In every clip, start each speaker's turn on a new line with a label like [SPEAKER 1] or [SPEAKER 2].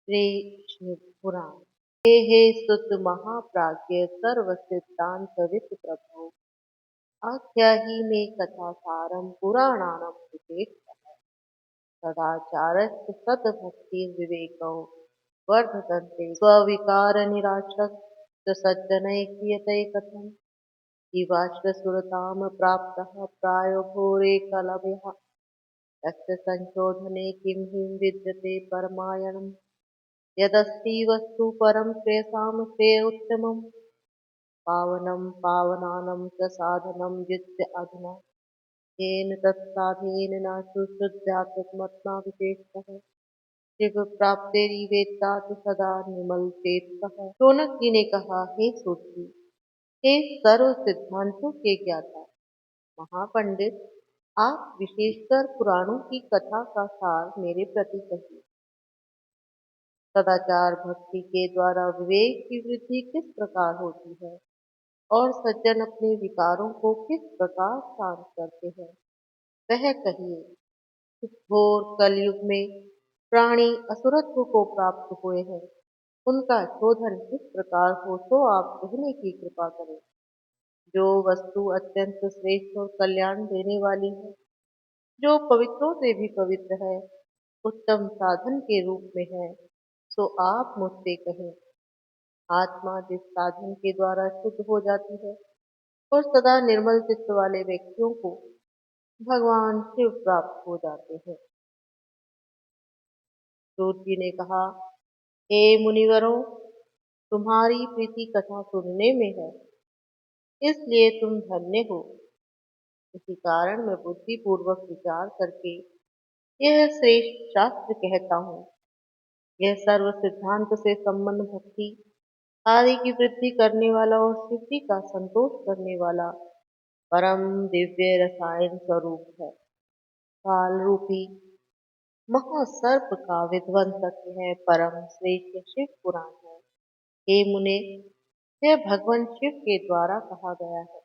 [SPEAKER 1] श्री शिव पुराण। हे सुत महाप्राज्य सर्व सिद्धांत वित प्रभो आख्याहि मे कथा सारम पुराणानम विवेक सदाचारस्य सद्भक्तिर्विवेको वर्धन्ते स्विकार निराशक सज्जनैक्यते कथम जीवाश्वसुरतां प्राप्तः प्रायो घोरे कलभ्यः तस्य संशोधने किं हिं विद्यते परमायणम् यदस्ति वस्तु परं श्रेयसां श्रेयोत्तमं पावनं पावनानं च साधनं विद्य अधुना येन तत्साधनेन न शुद्धत्मात्मा विशेषतः शिव प्राप्तिर्वेत्तात सदा निर्मल चेतसः। शौनक जी ने कहा, हे सूत जी, हे सर्व सिद्धांतों के ज्ञाता महापंडित, आप विशेषकर पुराणों की कथा का सार मेरे प्रति कहिए। सदाचार भक्ति के द्वारा विवेक की वृद्धि किस प्रकार होती है और सज्जन अपने विकारों को किस प्रकार शांत करते हैं, वह कहिए। इस घोर कलयुग में प्राणी असुरत्व को प्राप्त हुए हैं, उनका शोधन किस प्रकार हो तो आप कहने की कृपा करें। जो वस्तु अत्यंत श्रेष्ठ और कल्याण देने वाली है, जो पवित्रों से भी पवित्र है, उत्तम साधन के रूप में है, सो आप मुझसे कहें। आत्मा जिस साधन के द्वारा शुद्ध हो जाती है और सदा निर्मल चित्त वाले व्यक्तियों को भगवान शिव प्राप्त हो जाते हैं। सूत जी ने कहा, हे मुनिवरों, तुम्हारी प्रीति कथा सुनने में है, इसलिए तुम धन्य हो। इसी कारण मैं बुद्धि पूर्वक विचार करके यह श्रेष्ठ शास्त्र कहता हूँ। यह सर्व सिद्धांत से संबंध भक्ति आदि की वृद्धि करने वाला और शिव जी का संतोष करने वाला परम दिव्य रसायन स्वरूप है। काल रूपी महासर्प का विध्वंसक है, परम श्रेष्ठ शिव पुराण है। हे मुने, यह भगवान शिव के द्वारा कहा गया है।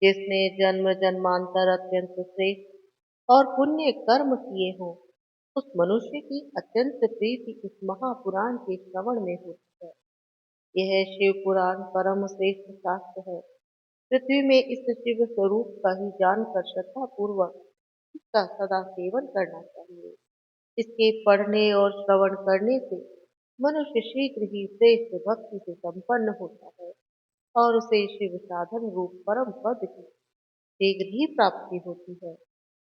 [SPEAKER 1] जिसने जन्म जन्मांतर अत्यंत श्रेष्ठ और पुण्य कर्म किए हों, उस मनुष्य की अत्यंत प्रीति इस महापुराण के श्रवण में होती है। यह शिव पुराण परम श्रेष्ठ शास्त्र है। पृथ्वी में इस शिव स्वरूप का ही जानकर श्रद्धा पूर्वक इसका सदा सेवन करना चाहिए। इसके पढ़ने और श्रवण करने से मनुष्य शीघ्र ही श्रेष्ठ भक्ति से संपन्न होता है और उसे शिव साधन रूप परम पद की शीघ्र ही प्राप्ति होती है।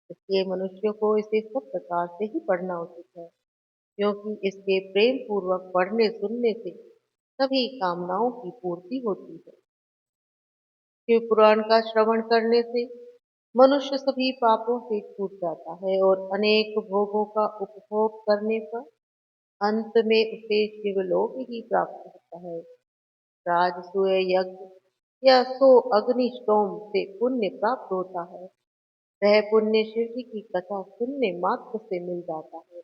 [SPEAKER 1] इसलिए मनुष्य को इसे सब प्रकार से ही पढ़ना उचित है, क्योंकि इसके प्रेम पूर्वक पढ़ने सुनने से सभी कामनाओं की पूर्ति होती है। शिव पुराण का श्रवण करने से मनुष्य सभी पापों से छूट जाता है और अनेक भोगों का उपभोग करने पर अंत में उसे शिवलोक ही प्राप्त होता है। राजसूय यज्ञ या सो अग्निष्टोम से पुण्य प्राप्त होता है। वह पुण्य शिव जी की कथा सुनने मात्र से मिल जाता है।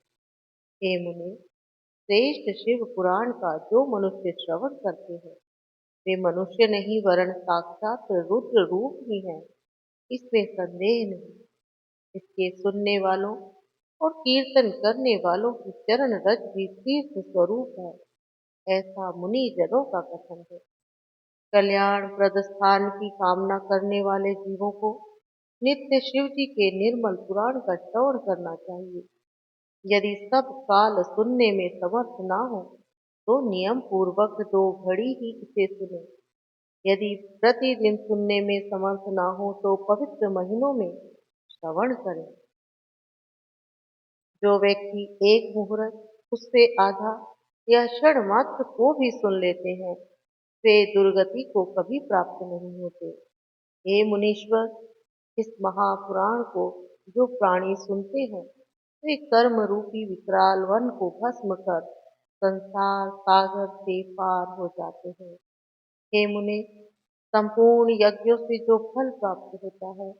[SPEAKER 1] हे मुने, श्रेष्ठ शिव पुराण का जो मनुष्य श्रवण करते हैं, वे मनुष्य नहीं वरन साक्षात रुद्र रूप ही हैं, इसमें संदेह नहीं। इसके सुनने वालों और कीर्तन करने वालों की चरण रज भी तीर्थ स्वरूप है, ऐसा मुनि जनों का कथन है। कल्याण प्रद स्थान की कामना करने वाले जीवों को नित्य शिव जी के निर्मल पुराण का श्रवण करना चाहिए। यदि सब काल सुनने में समर्थ ना हो तो नियम पूर्वक 2 घड़ी ही इसे सुने। यदि प्रतिदिन सुनने में समर्थ ना हो तो पवित्र महीनों में श्रवण करें। जो व्यक्ति एक मुहूर्त, उससे आधा या क्षण मात्र को भी सुन लेते हैं, वे दुर्गति को कभी प्राप्त नहीं होते। हे मुनीश्वर, इस महापुराण को जो प्राणी सुनते हैं, वे कर्म रूपी विकराल वन को भस्म कर संसार सागर से पार हो जाते हैं। हे मुने, संपूर्ण यज्ञों से जो फल प्राप्त होता है,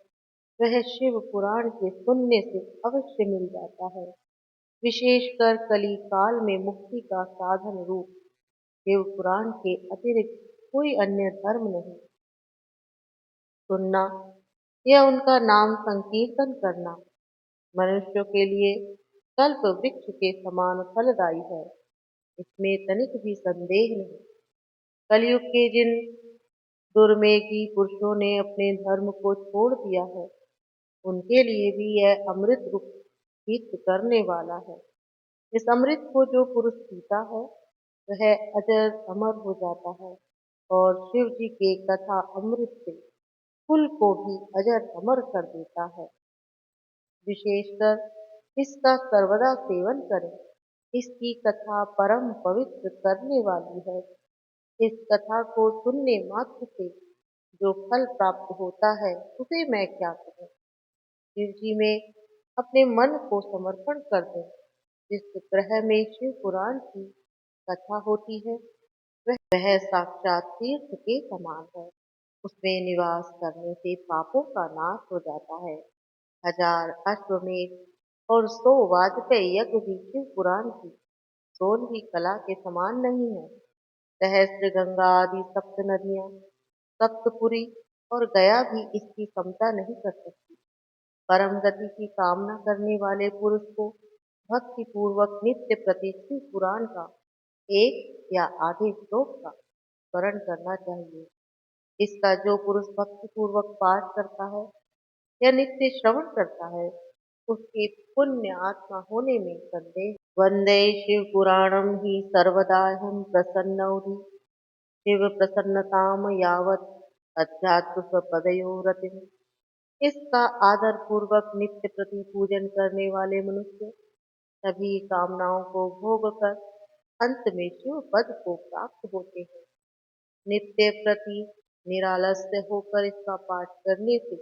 [SPEAKER 1] वह शिव पुराण के सुनने से अवश्य मिल जाता है। विशेषकर कली काल में मुक्ति का साधन रूप शिव पुराण के अतिरिक्त कोई अन्य धर्म नहीं। सुनना या उनका नाम संकीर्तन करना मनुष्यों के लिए कल्प वृक्ष के समान फलदायी है। इसमें तनिक भी संदेह नहीं। कलयुग के जिन दुर्मेधी पुरुषों ने अपने धर्म को छोड़ दिया है, उनके लिए भी यह अमृत रूप हित करने वाला है। इस अमृत को जो पुरुष पीता है, वह अजर अमर हो जाता है और शिव जी के कथा अमृत से कुल को भी अजर अमर कर देता है। विशेषकर इसका सर्वदा सेवन करें। इसकी कथा परम पवित्र करने वाली है। इस कथा को सुनने मात्र से जो फल प्राप्त होता है, उसे मैं क्या कहूँ। शिव जी में अपने मन को समर्पण कर दें। जिस ग्रह में शिव पुराण की कथा होती है, वह साक्षात तीर्थ के समान है। उसमें निवास करने से पापों का नाश हो जाता है। हजार अश्वमेध और 100 वाजपेयी यज्ञ भी शिव पुराण की 16वीं कला के समान नहीं है। सहस्त्र गंगा आदि सप्त नदियां, सप्तपुरी और गया भी इसकी समता नहीं कर सकती। परम गति की कामना करने वाले पुरुष को भक्ति पूर्वक नित्य प्रति शिव पुराण का एक या आधे श्लोक का स्मरण करना चाहिए। इसका जो पुरुष भक्ति पूर्वक पाठ करता है या नित्य श्रवण करता है, उसके पुण्य आत्मा होने में संदेह। वंदे शिव पुराणम ही सर्वदाहम प्रसन्नौधि शिव प्रसन्नताम यावत अध्यात्म स्वपदयो रतिम। इसका आदर पूर्वक नित्य प्रति पूजन करने वाले मनुष्य सभी कामनाओं को भोग कर अंत में शिव पद को प्राप्त होते हैं। नित्य प्रति निरालस्य होकर इसका पाठ करने से,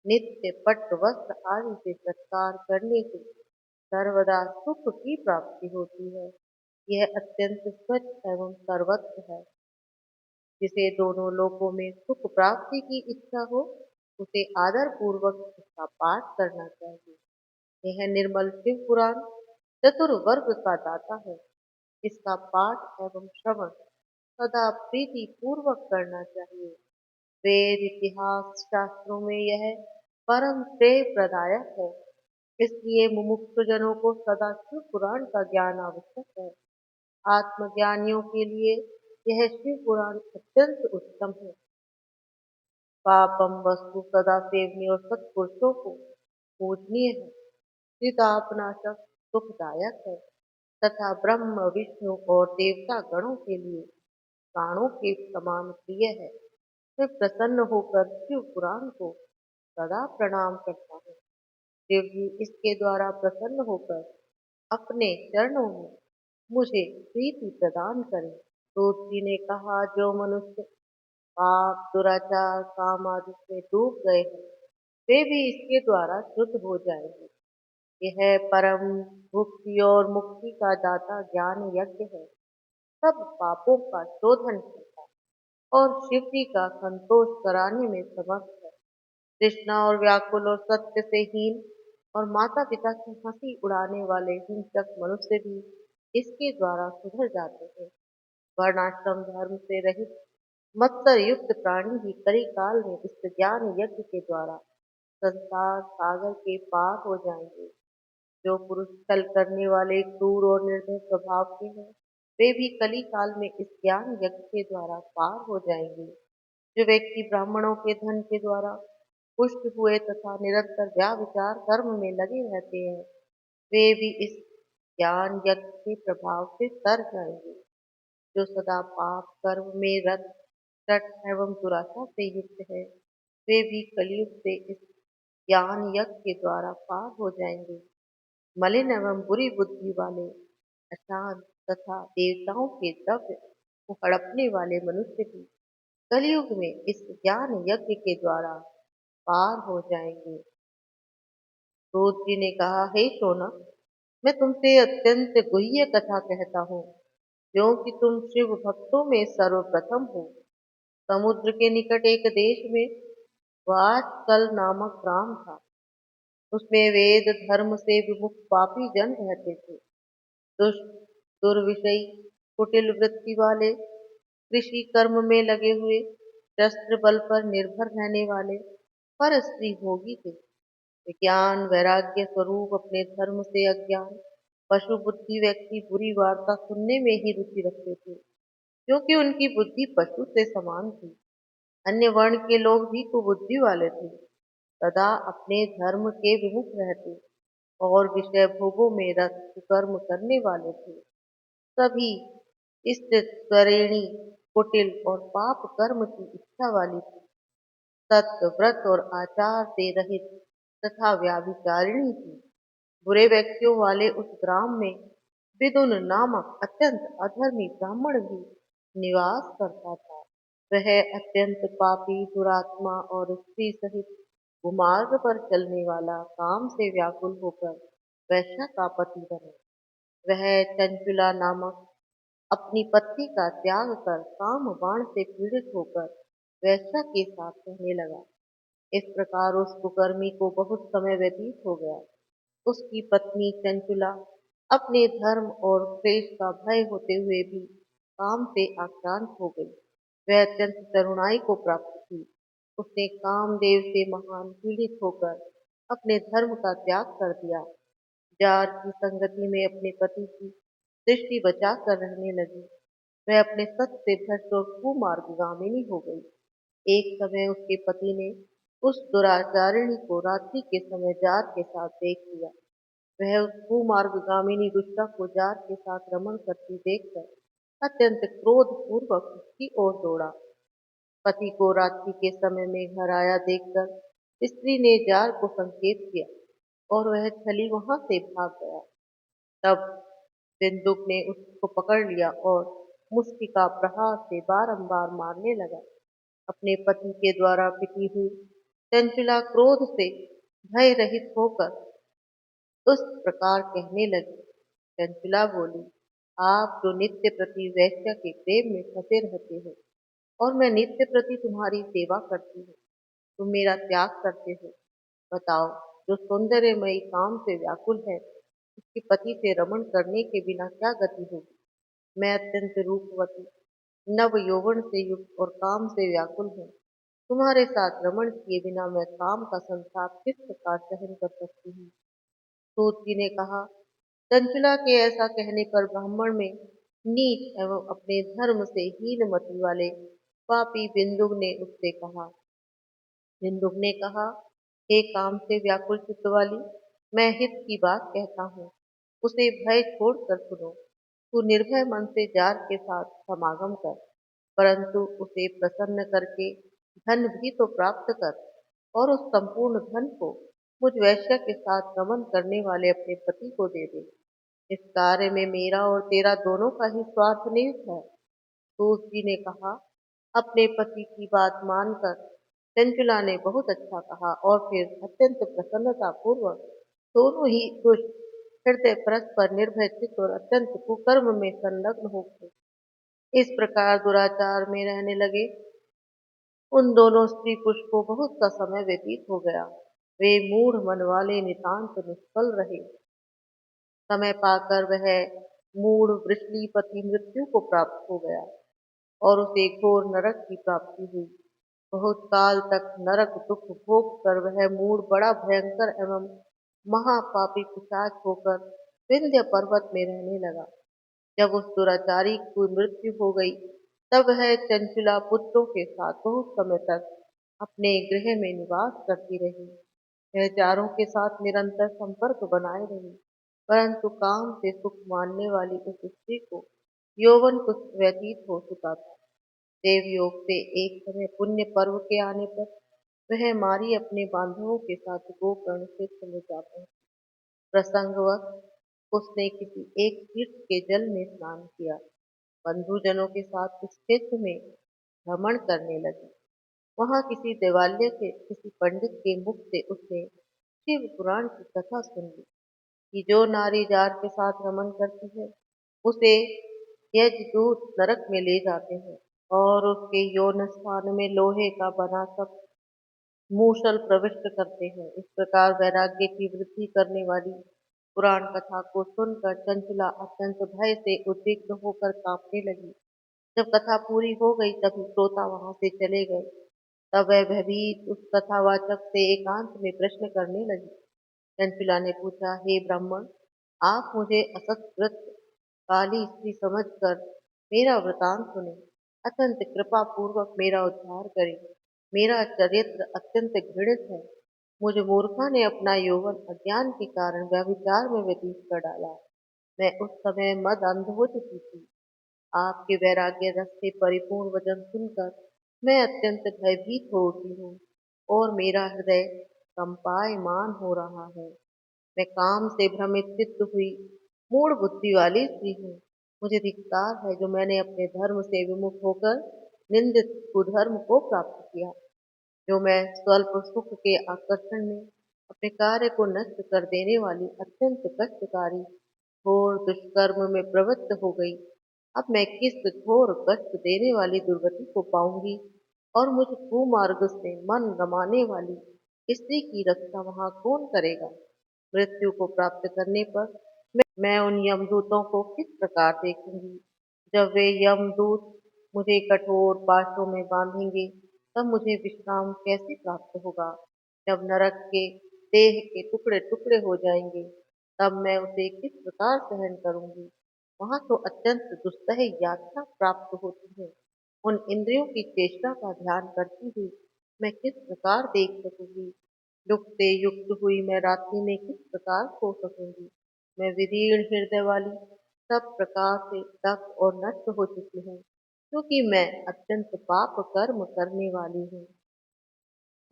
[SPEAKER 1] नित्य पट्ट वस्त्र आदि से सत्कार करने से सर्वदा सुख की प्राप्ति होती है। यह अत्यंत स्वच्छ एवं सर्वत्र है। जिसे दोनों लोकों में सुख प्राप्ति की इच्छा हो, उसे आदर पूर्वक इसका पाठ करना चाहिए। यह निर्मल शिव पुराण चतुर्वर्ग का दाता है। इसका पाठ एवं श्रवण सदा प्रीति पूर्वक करना चाहिए। वेद इतिहास शास्त्रों में यह परम श्रेय प्रदायक है। इसलिए मुमुक्षु जनों को सदा शिव पुराण का ज्ञान आवश्यक है। आत्मज्ञानियों के लिए यह शिव पुराण अत्यंत उत्तम है। पापम वस्तु सदा सेवनीय और सत्पुरुषों को पूजनीय है। चितापनाशक सुखदायक है तथा ब्रह्म विष्णु और देवता गणों के लिए प्राणों के समान प्रिय है। मैं प्रसन्न होकर शिव पुराण को सदा प्रणाम करता हूँ। शिव जी इसके द्वारा प्रसन्न होकर अपने चरणों में मुझे प्रीति प्रदान करें। सूत जी ने कहा, जो मनुष्य पाप दुराचार काम आदि से डूब गए हैं, वे भी इसके द्वारा शुद्ध हो जाएंगे। यह परम मुक्ति और मुक्ति का दाता ज्ञान यज्ञ है। सब पापों का शोधन करता और शिव जी का संतोष कराने में समर्थ है। तृष्णा और व्याकुल और सत्य से हीन और माता पिता की हंसी उड़ाने वाले हिंसक मनुष्य भी इसके द्वारा सुधर जाते हैं। वर्णाश्रम धर्म से रहित मत्सर युक्त प्राणी भी कली काल में इस ज्ञान यज्ञ के द्वारा संसार सागर के पार हो जाएंगे। जो पुरुष छल करने वाले क्रूर और निर्दय स्वभाव के हैं, वे भी कली काल में इस ज्ञान यज्ञ के द्वारा पार हो जाएंगे। जो व्यक्ति ब्राह्मणों के धन के द्वारा पुष्ट हुए तथा निरंतर व्याभिचार कर्म में लगे रहते हैं, वे भी इस ज्ञान यज्ञ के प्रभाव से तर जाएंगे। जो सदा पाप कर्म में रत रट एवं दुराशा से युक्त है, वे भी कलयुग से इस ज्ञान यज्ञ के द्वारा पार हो जाएंगे। मलिन एवं बुरी बुद्धि वाले अशांत तथा देवताओं के द्रव्य को हड़पने वाले मनुष्य भी कलयुग में इस ज्ञान यज्ञ के द्वारा पार हो जाएंगे। सूत जी ने कहा, हे शौनक, मैं तुमसे अत्यंत गुह्य कथा कहता हूँ, क्योंकि तुम शिव भक्तों में सर्वप्रथम हो। समुद्र के निकट एक देश में वात्सल नामक ग्राम था। उसमें वेद धर्म से विमुख पापी जन रहते थे। दुष्ट दुर्विषयी कुटिल वृत्ति वाले, कृषि कर्म में लगे हुए, शस्त्र बल पर निर्भर रहने वाले, पर स्त्री भोगी थे। विज्ञान वैराग्य स्वरूप अपने धर्म से अज्ञान, पशु बुद्धि व्यक्ति बुरी वार्ता सुनने में ही रुचि रखते थे, क्योंकि उनकी बुद्धि पशु से समान थी। अन्य वर्ण के लोग भी कुबुद्धि वाले थे, सदा अपने धर्म के विमुख रहते और विषय भोगों में रत कुकर्म करने वाले थे। सभी स्त्रीणी, कुटिल और पाप कर्म की इच्छा वाली थी। सत्य, व्रत और आचार से रहित तथा व्याभिचारिणी थी। बुरे व्यक्तियों वाले उस ग्राम में विदुन नामक अत्यंत अधर्मी ब्राह्मण भी निवास करता था। वह अत्यंत पापी, दुरात्मा और स्त्री सहित कुमार्ग पर चलने वाला, काम से व्याकुल होकर वैश्या का पति बना। वह चंचुला नामक अपनी पत्नी का त्याग कर काम बाण से पीड़ित होकर वैश्या के साथ रहने लगा। इस प्रकार उस कुकर्मी को बहुत समय व्यतीत हो गया। उसकी पत्नी चंचुला अपने धर्म और क्लेश का भय होते हुए भी काम से आक्रांत हो गई। वह अत्यंत तरुणाई को प्राप्त थी। उसने कामदेव से महान पीड़ित होकर अपने धर्म का त्याग कर दिया। जार की संगति में अपने पति की दृष्टि बचाकर रहने लगी। वह अपने सत से भ्रष्ट और कुमार्गगामिनी हो गई। एक समय उसके पति ने उस दुराचारिणी को रात्रि के समय जार के साथ देख लिया। वह उस कुमार्गगामिनी दुष्टा को जार के साथ रमण करती देखकर अत्यंत क्रोध पूर्वक उसकी ओर दौड़ा। पति को रात्रि के समय में घर आया देखकर स्त्री ने जार को संकेत किया और वह छली वहां से भाग गया। तब बिंदुक ने उसको पकड़ लिया और मुष्टिका प्रहार से बारंबार मारने लगा। अपने पति के द्वारा पिटी हुई चंचला क्रोध से भय रहित होकर उस प्रकार कहने लगी। चंचला बोली, आप जो नित्य प्रति वैश्या के प्रेम में फंसे रहते हो और मैं नित्य प्रति तुम्हारी सेवा करती हूँ, तुम मेरा त्याग करते हो। बताओ, जो सौंदर्यमयी काम से व्याकुल है, उसके पति से रमण करने के बिना क्या गति होगी। मैं अत्यंत रूपवती, नव यौवन से युक्त और काम से व्याकुल हूँ। तुम्हारे साथ रमण किए बिना मैं काम का संताप किस प्रकार सहन कर सकती हूँ। सूत जी ने कहा, चंचला के ऐसा कहने पर ब्राह्मण में नीच एवं अपने धर्म से हीन मति वाले पापी बिंदुक ने कहा, हे काम से व्याकुल चित्त वाली, मैं हित की बात कहता हूँ, उसे भय छोड़कर सुनो। तू निर्भय मन से जार के साथ समागम कर, परंतु उसे प्रसन्न करके धन भी तो प्राप्त कर और उस संपूर्ण धन को मुझ वैश्य के साथ रमन करने वाले अपने पति को दे दे। इस कार्य में मेरा और तेरा दोनों का ही स्वार्थ निहित है। सूत जी ने कहा, अपने पति की बात मानकर चंचला ने बहुत अच्छा कहा और फिर अत्यंत प्रसन्नता पूर्वक दोनों ही दुष्ट हृदय परस्पर निर्भय चित्त और अत्यंत कुकर्म में संलग्न हो गए। इस प्रकार दुराचार में रहने लगे। उन दोनों स्त्री पुरुष को बहुत सा समय व्यतीत हो गया। वे मूढ़ मन वाले नितांत निष्फल रहे। समय पाकर वह मूढ़ वृषलीपति मृत्यु को प्राप्त हो गया और उसे घोर नरक की प्राप्ति हुई। बहुत काल तक नरक दुख भोग कर वह मूढ़ बड़ा भयंकर एवं महापापी पिशाच होकर विंध्य पर्वत में रहने लगा। जब उस दुराचारी की मृत्यु हो गई, तब वह चंचला पुत्रों के साथ बहुत समय तक अपने गृह में निवास करती रही। वह चारों के साथ निरंतर संपर्क बनाए रही, परंतु काम से सुख मानने वाली उस स्त्री को यौवन कुछ व्यतीत हो चुका था। देवयोग से एक समय पुण्य पर्व के आने पर वह मारी अपने बांधवों के साथ गोकर्ण क्षेत्र में जा पहुंची। प्रसंगवश उसने किसी एक तीर्थ के जल में स्नान किया। बंधुजनों के साथ उस क्षेत्र में भ्रमण करने लगी। वहां किसी देवालय के किसी पंडित के मुख से उसने शिव पुराण की कथा सुन ली कि जो नारी जार के साथ रमन करती है, उसे यजदूत नरक में ले जाते हैं और उसके यौन स्थान में लोहे का बना सब मूसल प्रविष्ट करते हैं। इस प्रकार वैराग्य की वृद्धि करने वाली पुराण कथा को सुनकर चंचला अत्यंत भय से उद्विग्न होकर कांपने लगी। जब कथा पूरी हो गई, तभी श्रोता वहां से चले गए। तब वह भयभीत उस कथावाचक से एकांत में प्रश्न करने लगी। चंचला ने पूछा, हे ब्राह्मण, आप मुझे असत्कृत काली स्त्री समझकर मेरा वृतांत सुने, अत्यंत कृपा पूर्वक मेरा उद्धार करें। मेरा चरित्र अत्यंत घृणित है। मुझ मूर्खा ने अपना यौवन अज्ञान के कारण व्यभिचार में व्यतीत कर डाला। मैं उस समय मद अंध हो चुकी थी। आपके वैराग्य रस से परिपूर्ण वचन सुनकर मैं अत्यंत भयभीत हो उठी हूँ और मेरा हृदय कंपायमान हो रहा है। मैं काम से भ्रमित चित्त हुई मूढ़ बुद्धि वाली स्त्री हूँ। मुझे धिक्कार है जो मैंने अपने धर्म से विमुख होकर निंदित कुधर्म को प्राप्त किया। जो मैं स्वल्प सुख के आकर्षण में अपने कार्य को नष्ट कर देने वाली अत्यंत कष्टकारी घोर दुष्कर्म में प्रवृत्त हो गई। अब मैं किस घोर कष्ट देने वाली दुर्गति को पाऊंगी और मुझ कुमार्ग से मन रमाने वाली स्त्री की रक्षा वहां कौन करेगा। मृत्यु को प्राप्त करने पर मैं उन यमदूतों को किस प्रकार देखूंगी। जब वे यमदूत मुझे कठोर पाशों में बांधेंगे तब मुझे विश्राम कैसे प्राप्त होगा। जब नरक के देह के टुकड़े टुकड़े हो जाएंगे तब मैं उसे किस प्रकार सहन करूंगी। वहां तो अत्यंत दुस्सह यातना प्राप्त होती है। उन इंद्रियों की चेष्टा का ध्यान करती हुई मैं किस प्रकार देख सकूंगी। दुख से युक्त हुई मैं रात्रि में किस प्रकार सो सकूंगी। मैं विदीर्ण हृदय वाली सब प्रकार से दग्ध और नष्ट हो चुकी हूँ, क्योंकि मैं अत्यंत पाप कर्म करने वाली हूँ।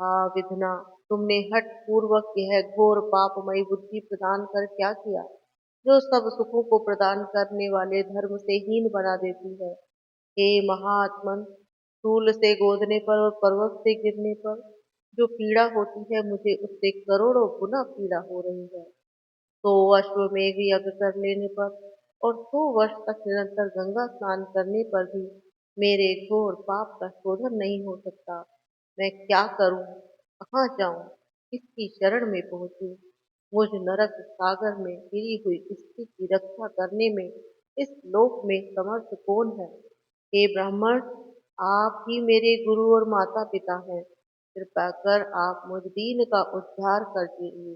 [SPEAKER 1] हाँ विधना, तुमने हठ पूर्वक यह घोर पापमयी बुद्धि प्रदान कर क्या किया, जो सब सुखों को प्रदान करने वाले धर्म से हीन बना देती है। हे महात्मन, शूल से गोदने पर और पर्वत से गिरने पर जो पीड़ा होती है, मुझे उससे करोड़ों गुना पीड़ा हो रही है। 100 अश्वमेध यज्ञ कर लेने पर और 100 वर्ष तक निरंतर गंगा स्नान करने पर भी मेरे घोर पाप का शोधन नहीं हो सकता। मैं क्या करूं, कहाँ जाऊं, किसकी शरण में पहुंचूं। मुझ नरक सागर में गिरी हुई स्त्री की रक्षा करने में इस लोक में समर्थ कौन है। हे ब्राह्मण, आप ही मेरे गुरु और माता पिता हैं। कृपा कर आप मुझ दीन का उद्धार कर दीजिए।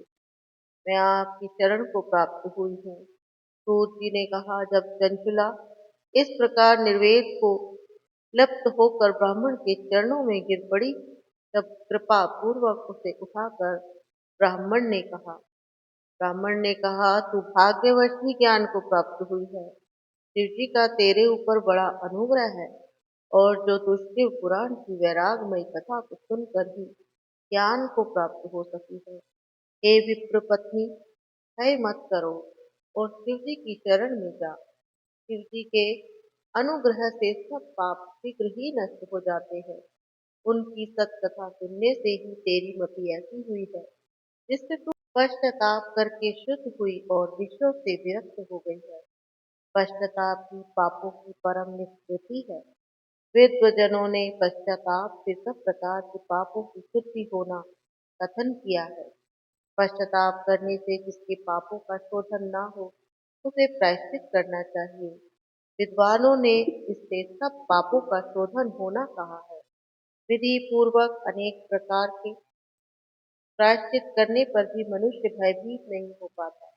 [SPEAKER 1] मैं आपकी चरण को प्राप्त हुई हूँ। सूत जी ने कहा, जब चंचुला इस प्रकार निर्वेद को लप्त होकर ब्राह्मण के चरणों में गिर पड़ी, तब कृपा पूर्वक उसे उठाकर ब्राह्मण ने कहा, तू भाग्यवश ही ज्ञान को प्राप्त हुई है। शिव जी का तेरे ऊपर बड़ा अनुग्रह है और जो तू शिव पुराण की वैरागमयी कथा को सुनकर ही ज्ञान को प्राप्त हो सकी है। हे विप्र पत्नी, भय मत करो और शिव जी की शरण में जा। शिव जी के अनुग्रह से सब पाप शीघ्र ही नष्ट हो जाते हैं। उनकी सत्कथा सुनने से ही तेरी मति ऐसी हुई है जिससे तू पश्चाताप करके शुद्ध हुई और विश्व से विरक्त हो गई है। पश्चाताप ही पापों की परम निष्कृति है। विद्वजनों ने पश्चाताप से सब प्रकार के पापों की शुद्धि होना कथन किया है। पश्चाताप करने से जिसके पापों का शोधन ना हो, उसे प्रायश्चित करना चाहिए। विद्वानों ने इससे सब पापों का शोधन होना कहा है। विधि पूर्वक अनेक प्रकार के प्रायश्चित करने पर भी मनुष्य भयभीत नहीं हो पाता,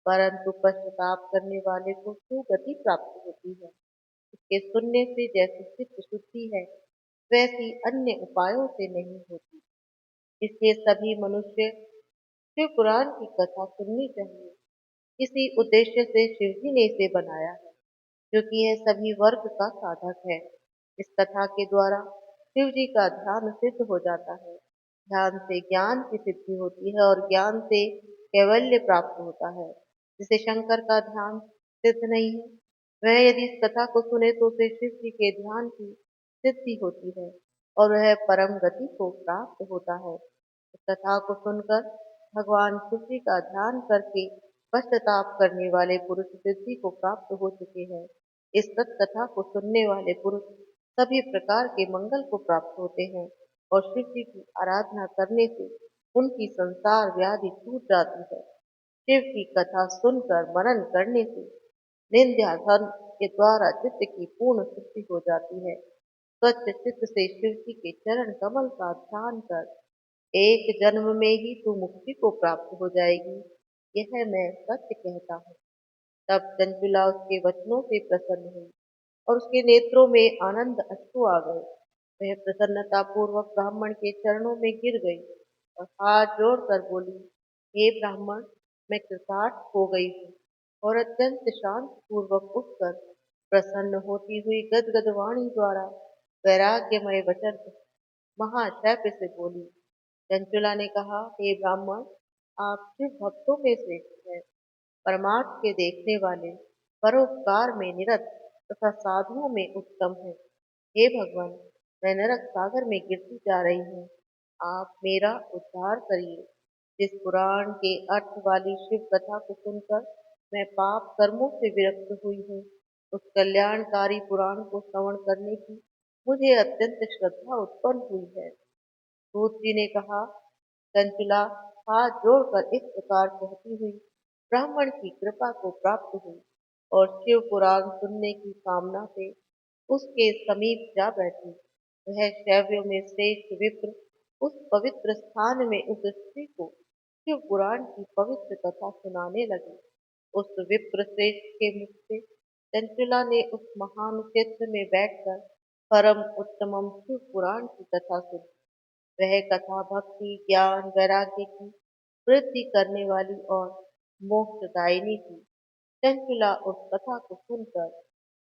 [SPEAKER 1] परंतु पश्चाताप करने वाले को सुगति प्राप्त होती है। इसके सुनने से जैसी चित्त शुद्धि है, वैसी अन्य उपायों से नहीं होती। इसलिए सभी मनुष्य शिव पुराण की कथा सुननी चाहिए। इसी उद्देश्य से शिव जी ने इसे बनाया है, क्योंकि यह सभी वर्ग का साधक है। इस कथा के द्वारा शिव जी का ध्यान सिद्ध हो जाता है। ध्यान से ज्ञान की सिद्धि होती है और ज्ञान से कैवल्य प्राप्त होता है। जिसे शंकर का ध्यान सिद्ध नहीं है, वह यदि इस कथा को सुने तो उसे शिव जी के ध्यान की सिद्धि होती है और वह परम गति को प्राप्त होता है। इस कथा को सुनकर भगवान शिव जी का ध्यान करके पश्चाताप करने वाले पुरुष सिद्धि को प्राप्त हो चुके हैं। इस सत्कथा को सुनने वाले पुरुष सभी प्रकार के मंगल को प्राप्त होते हैं और शिव जी की आराधना करने से उनकी संसार व्याधि छूट जाती है। शिव की कथा सुनकर मनन करने से निंध्यासन के द्वारा चित्त की पूर्ण शुद्धि हो जाती है। स्वच्छ चित्त से शिव जी के चरण कमल का ध्यान कर एक जन्म में ही तू मुक्ति को प्राप्त हो जाएगी। यह मैं सत्य कहता हूँ। तब चंचुला उसके वचनों से प्रसन्न हुई और उसके नेत्रों में आनंद अश्रु आ गए। वह प्रसन्नता पूर्वक ब्राह्मण के चरणों में गिर गई और हाथ जोड़कर बोली, हे ब्राह्मण, मैं कृतार्थ हो गई हूँ। और अत्यंत शांत पूर्वक उठकर प्रसन्न होती हुई गदगद वाणी द्वारा वैराग्यमय वचन महाशय से बोली। चंचुला ने कहा, हे ब्राह्मण, आप शिव भक्तों में श्रेष्ठ हैं, परमार्थ के देखने वाले, परोपकार में निरत तथा साधुओं में उत्तम है। हे भगवान, मैं नरक सागर में गिरती जा रही हूँ, आप मेरा उद्धार करिए। जिस पुराण के अर्थ वाली शिव कथा को सुनकर मैं पाप कर्मों से विरक्त हुई हूँ, उस कल्याणकारी पुराण को श्रवण करने की मुझे अत्यंत श्रद्धा उत्पन्न हुई है। सूत जी ने कहा, चंचला हाथ जोड़कर इस प्रकार कहती हुई ब्राह्मण की कृपा को प्राप्त हुई और शिव पुराण सुनने की कामना से उसके समीप जा बैठी। वह शैव्यों में श्रेष्ठ विप्र उस पवित्र स्थान में उस स्त्री को शिव पुराण की पवित्र कथा सुनाने लगे। उस विप्र श्रेष्ठ के मुख से चंचला ने उस महान क्षेत्र में बैठकर परम उत्तमम शिव पुराण की कथा सुनी। वह कथा भक्ति, ज्ञान, वैराग्य की वृद्धि करने वाली और मोक्षदायिनी थी। चंचला उस कथा को सुनकर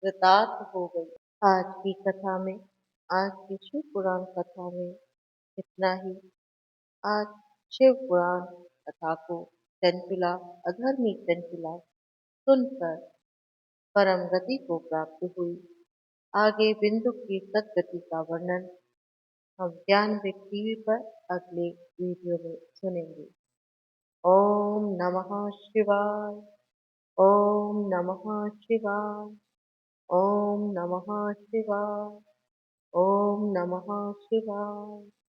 [SPEAKER 1] कृतार्थ हो गई। आज की कथा में, आज की शिव पुराण कथा में इतना ही। आज शिव पुराण कथा को चंचला, अधर्मी चंचला सुनकर परम गति को प्राप्त हुई। आगे बिंदु की सदगति का वर्णन हम ज्ञान टीवी पर अगले वीडियो में सुनेंगे। ओम नमः शिवाय। ओम नमः शिवाय। ओम नमः शिवाय। ओम नमः शिवाय।